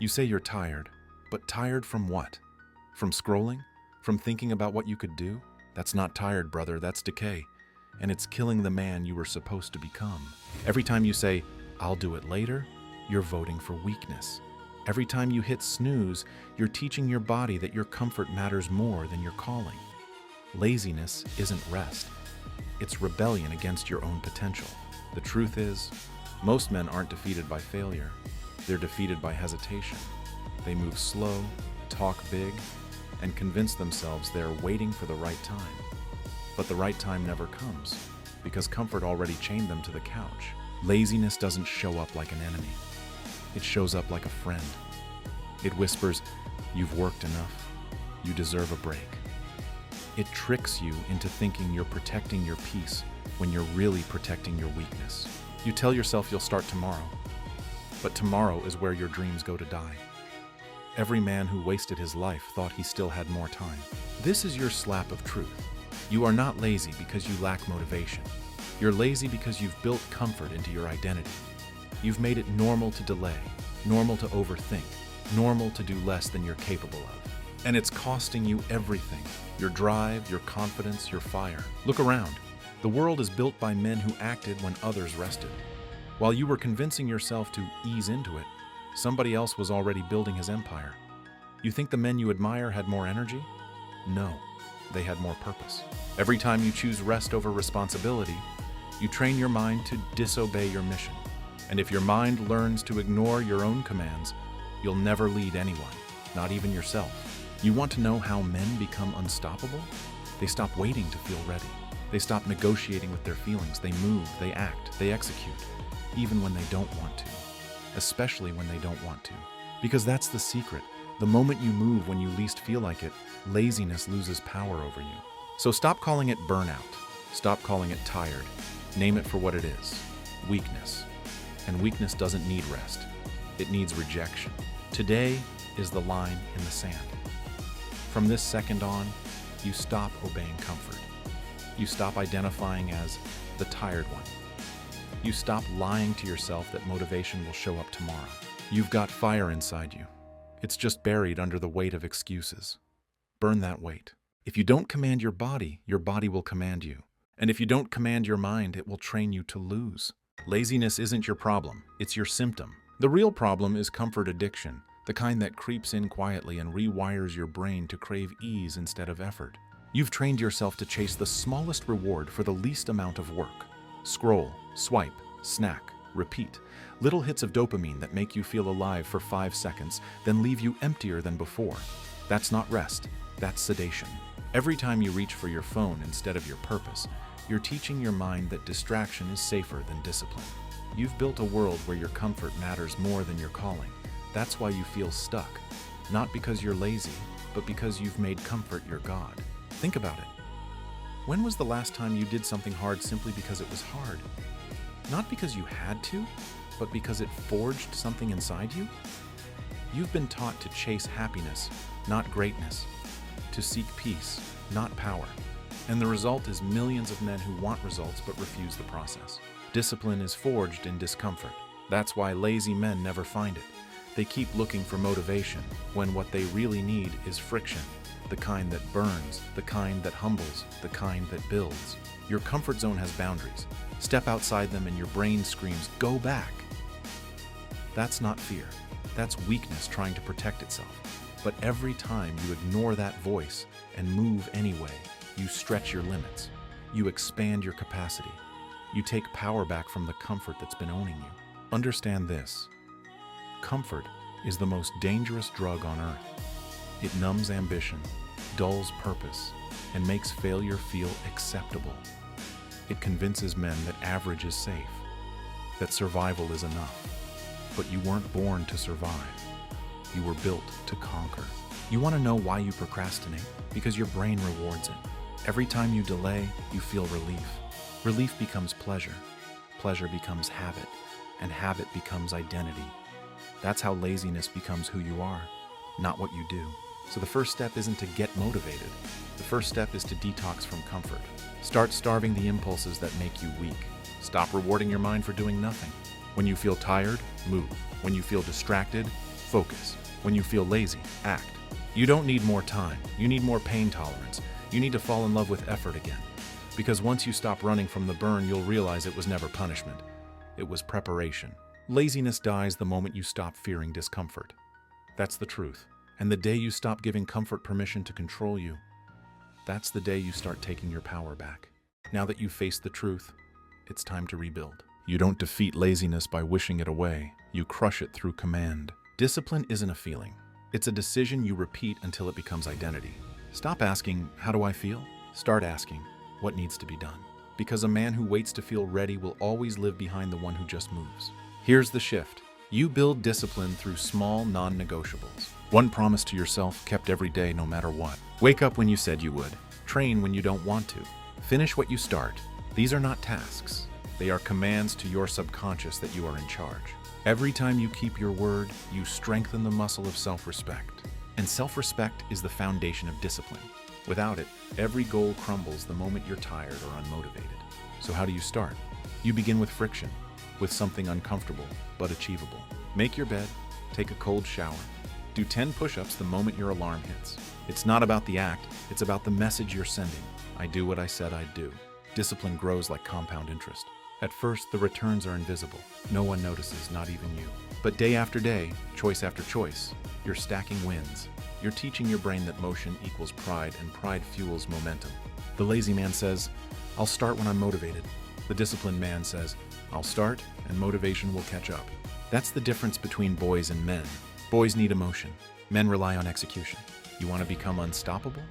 You say you're tired, but tired from what? From scrolling? From thinking about what you could do? That's not tired, brother, that's decay. And it's killing the man you were supposed to become. Every time you say, "I'll do it later," you're voting for weakness. Every time you hit snooze, you're teaching your body that your comfort matters more than your calling. Laziness isn't rest. It's rebellion against your own potential. The truth is, most men aren't defeated by failure. They're defeated by hesitation. They move slow, talk big, and convince themselves they're waiting for the right time. But the right time never comes, because comfort already chained them to the couch. Laziness doesn't show up like an enemy. It shows up like a friend. It whispers, "You've worked enough. You deserve a break." It tricks you into thinking you're protecting your peace when you're really protecting your weakness. You tell yourself you'll start tomorrow, but tomorrow is where your dreams go to die. Every man who wasted his life thought he still had more time. This is your slap of truth. You are not lazy because you lack motivation. You're lazy because you've built comfort into your identity. You've made it normal to delay, normal to overthink, normal to do less than you're capable of. And it's costing you everything: your drive, your confidence, your fire. Look around. The world is built by men who acted when others rested. While you were convincing yourself to ease into it, somebody else was already building his empire. You think the men you admire had more energy? No, they had more purpose. Every time you choose rest over responsibility, you train your mind to disobey your mission. And if your mind learns to ignore your own commands, you'll never lead anyone, not even yourself. You want to know how men become unstoppable? They stop waiting to feel ready. They stop negotiating with their feelings. They move, they act, they execute, even when they don't want to. Especially when they don't want to. Because that's the secret. The moment you move when you least feel like it, laziness loses power over you. So stop calling it burnout. Stop calling it tired. Name it for what it is: weakness. And weakness doesn't need rest. It needs rejection. Today is the line in the sand. From this second on, you stop obeying comfort. You stop identifying as the tired one. You stop lying to yourself that motivation will show up tomorrow. You've got fire inside you. It's just buried under the weight of excuses. Burn that weight. If you don't command your body will command you. And if you don't command your mind, it will train you to lose. Laziness isn't your problem, it's your symptom. The real problem is comfort addiction, the kind that creeps in quietly and rewires your brain to crave ease instead of effort. You've trained yourself to chase the smallest reward for the least amount of work. Scroll, swipe, snack, repeat. Little hits of dopamine that make you feel alive for 5 seconds, then leave you emptier than before. That's not rest, that's sedation. Every time you reach for your phone instead of your purpose, you're teaching your mind that distraction is safer than discipline. You've built a world where your comfort matters more than your calling. That's why you feel stuck. Not because you're lazy, but because you've made comfort your god. Think about it. When was the last time you did something hard simply because it was hard? Not because you had to, but because it forged something inside you? You've been taught to chase happiness, not greatness. To seek peace, not power. And the result is millions of men who want results but refuse the process. Discipline is forged in discomfort. That's why lazy men never find it. They keep looking for motivation when what they really need is friction. The kind that burns, the kind that humbles, the kind that builds. Your comfort zone has boundaries. Step outside them and your brain screams, "Go back." That's not fear. That's weakness trying to protect itself. But every time you ignore that voice and move anyway, you stretch your limits. You expand your capacity. You take power back from the comfort that's been owning you. Understand this. Comfort is the most dangerous drug on earth. It numbs ambition, dulls purpose, and makes failure feel acceptable. It convinces men that average is safe, that survival is enough. But you weren't born to survive. You were built to conquer. You want to know why you procrastinate? Because your brain rewards it. Every time you delay, you feel relief. Relief becomes pleasure. Pleasure becomes habit. And habit becomes identity. That's how laziness becomes who you are, not what you do. So the first step isn't to get motivated. The first step is to detox from comfort. Start starving the impulses that make you weak. Stop rewarding your mind for doing nothing. When you feel tired, move. When you feel distracted, focus. When you feel lazy, act. You don't need more time. You need more pain tolerance. You need to fall in love with effort again. Because once you stop running from the burn, you'll realize it was never punishment. It was preparation. Laziness dies the moment you stop fearing discomfort. That's the truth. And the day you stop giving comfort permission to control you, that's the day you start taking your power back. Now that you've faced the truth, it's time to rebuild. You don't defeat laziness by wishing it away. You crush it through command. Discipline isn't a feeling. It's a decision you repeat until it becomes identity. Stop asking, "How do I feel?" Start asking, "What needs to be done?" Because a man who waits to feel ready will always live behind the one who just moves. Here's the shift. You build discipline through small, non-negotiables. One promise to yourself kept every day no matter what. Wake up when you said you would. Train when you don't want to. Finish what you start. These are not tasks. They are commands to your subconscious that you are in charge. Every time you keep your word, you strengthen the muscle of self-respect. And self-respect is the foundation of discipline. Without it, every goal crumbles the moment you're tired or unmotivated. So how do you start? You begin with friction, with something uncomfortable but achievable. Make your bed, take a cold shower, do 10 push-ups the moment your alarm hits. It's not about the act, it's about the message you're sending. I do what I said I'd do. Discipline grows like compound interest. At first, the returns are invisible. No one notices, not even you. But day after day, choice after choice, you're stacking wins. You're teaching your brain that motion equals pride, and pride fuels momentum. The lazy man says, "I'll start when I'm motivated." The disciplined man says, "I'll start, and motivation will catch up." That's the difference between boys and men. Boys need emotion. Men rely on execution. You want to become unstoppable?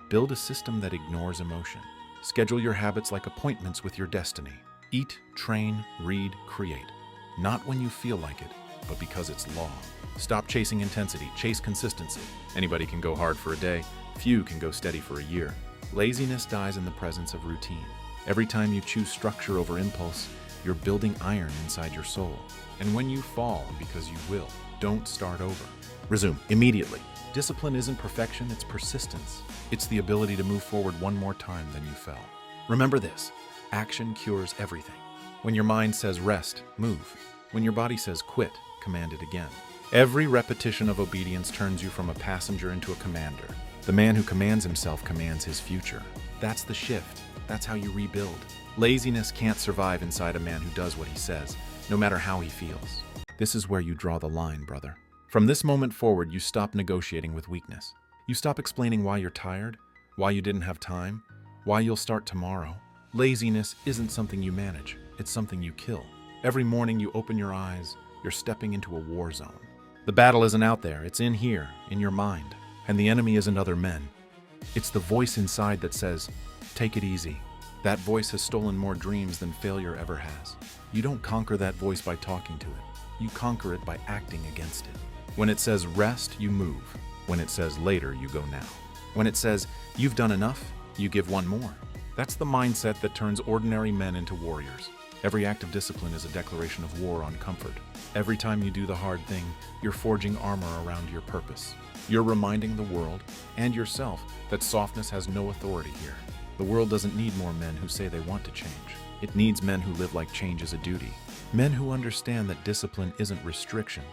Build a system that ignores emotion. Schedule your habits like appointments with your destiny. Eat, train, read, create. Not when you feel like it, but because it's law. Stop chasing intensity, chase consistency. Anybody can go hard for a day. Few can go steady for a year. Laziness dies in the presence of routine. Every time you choose structure over impulse, you're building iron inside your soul. And when you fall, because you will, don't start over. Resume immediately. Discipline isn't perfection, it's persistence. It's the ability to move forward one more time than you fell. Remember this, action cures everything. When your mind says rest, move. When your body says quit, command it again. Every repetition of obedience turns you from a passenger into a commander. The man who commands himself commands his future. That's the shift. That's how you rebuild. Laziness can't survive inside a man who does what he says, no matter how he feels. This is where you draw the line, brother. From this moment forward, you stop negotiating with weakness. You stop explaining why you're tired, why you didn't have time, why you'll start tomorrow. Laziness isn't something you manage, it's something you kill. Every morning you open your eyes, you're stepping into a war zone. The battle isn't out there, it's in here, in your mind. And the enemy isn't other men. It's the voice inside that says, "Take it easy." That voice has stolen more dreams than failure ever has. You don't conquer that voice by talking to it. You conquer it by acting against it. When it says rest, you move. When it says later, you go now. When it says you've done enough, you give one more. That's the mindset that turns ordinary men into warriors. Every act of discipline is a declaration of war on comfort. Every time you do the hard thing, you're forging armor around your purpose. You're reminding the world and yourself that softness has no authority here. The world doesn't need more men who say they want to change. It needs men who live like change is a duty. Men who understand that discipline isn't restriction.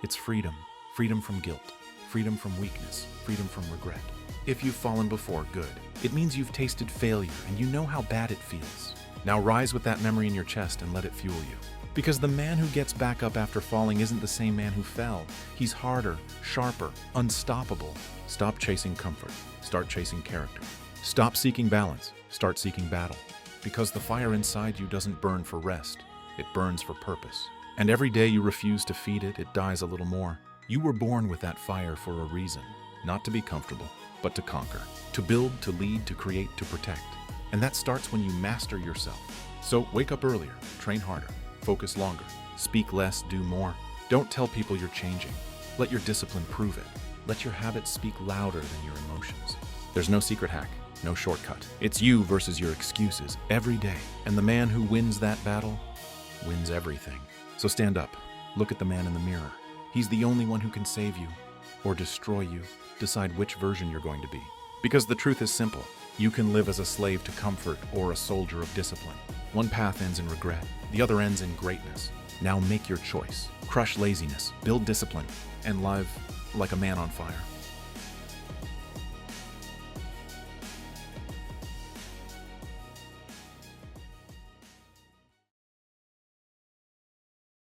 It's freedom. Freedom from guilt. Freedom from weakness. Freedom from regret. If you've fallen before, good. It means you've tasted failure and you know how bad it feels. Now rise with that memory in your chest and let it fuel you. Because the man who gets back up after falling isn't the same man who fell. He's harder, sharper, unstoppable. Stop chasing comfort. Start chasing character. Stop seeking balance. Start seeking battle. Because the fire inside you doesn't burn for rest. It burns for purpose. And every day you refuse to feed it, it dies a little more. You were born with that fire for a reason. Not to be comfortable, but to conquer. To build, to lead, to create, to protect. And that starts when you master yourself. So wake up earlier, train harder, focus longer, speak less, do more. Don't tell people you're changing. Let your discipline prove it. Let your habits speak louder than your emotions. There's no secret hack, no shortcut. It's you versus your excuses every day. And the man who wins that battle wins everything. So stand up, look at the man in the mirror. He's the only one who can save you or destroy you. Decide which version you're going to be. Because the truth is simple. You can live as a slave to comfort or a soldier of discipline. One path ends in regret, the other ends in greatness. Now make your choice. Crush laziness, build discipline, and live like a man on fire.